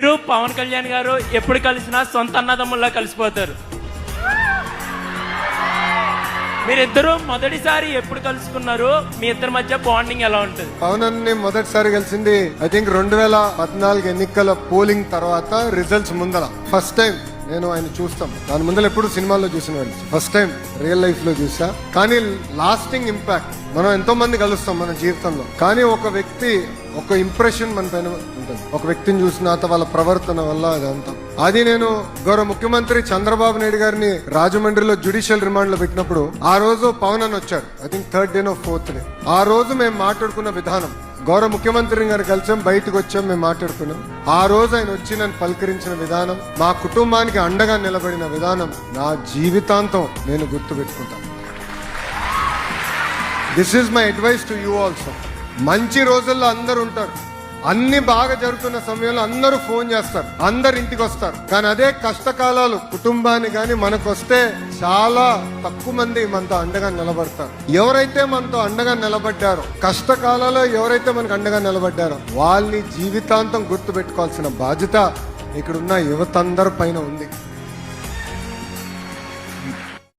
మీరు పవన్ కళ్యాణ్ గారు ఎప్పుడు కలిసినా సొంత అన్నదమ్ముల్లా కలిసిపోతారు. మీరిద్దరూ మొదటిసారి ఎప్పుడు కలుసుకున్నారు? మీ ఇద్దరి మధ్య బాండింగ్ ఎలా ఉంటుంది? పవన్ అన్ని మొదటిసారి కలిసింది ఐ థింక్ 2014 ఎన్నికల పోలింగ్ తర్వాత రిజల్ట్స్ ముందర ఫస్ట్ టైం నేను ఆయన చూస్తాం. దాని ముందర ఎప్పుడు సినిమాల్లో చూసిన వాళ్ళు, ఫస్ట్ టైం రియల్ లైఫ్ లో చూసా. కానీ లాస్టింగ్ ఇంపాక్ట్, మనం ఎంతో మంది కలుస్తాం మన జీవితంలో, కానీ ఒక వ్యక్తి ఒక ఇంప్రెషన్ మన పైన ఉంటుంది. ఒక వ్యక్తిని చూసిన వాళ్ళ ప్రవర్తన వల్ల అదంతా. అది నేను గౌరవ ముఖ్యమంత్రి చంద్రబాబు నాయుడు గారిని రాజమండ్రిలో జ్యుడిషియల్ రిమాండ్ లో పెట్టినప్పుడు ఆ రోజు పవన్ అని వచ్చారు. I think 3rd day 4th day. ఆ రోజు మేము మాట్లాడుకున్న విధానం, గౌరవ ముఖ్యమంత్రి గారు కలిసాం, బయటకు వచ్చాం, మేము మాట్లాడుకున్నాం. ఆ రోజు ఆయన వచ్చి నన్ను పలకరించిన విధానం, మా కుటుంబానికి అండగా నిలబడిన విధానం నా జీవితాంతం నేను గుర్తు పెట్టుకుంటాను. This is my advice to you also. మంచి రోజుల్లో అందరు ఉంటారు, అన్ని బాగా జరుగుతున్న సమయంలో అందరూ ఫోన్ చేస్తారు, అందరు ఇంటికి వస్తారు. కానీ అదే కష్టకాలాలు కుటుంబాన్ని కానీ మనకు వస్తే చాలా తక్కువ మంది మనతో అండగా నిలబడతారు. ఎవరైతే మనతో అండగా నిలబడ్డారో, కష్టకాలాల్లో ఎవరైతే మనకు అండగా నిలబడ్డారో వాళ్ళని జీవితాంతం గుర్తు పెట్టుకోవాల్సిన బాధ్యత ఇక్కడున్న యువత అందరి పైన ఉంది.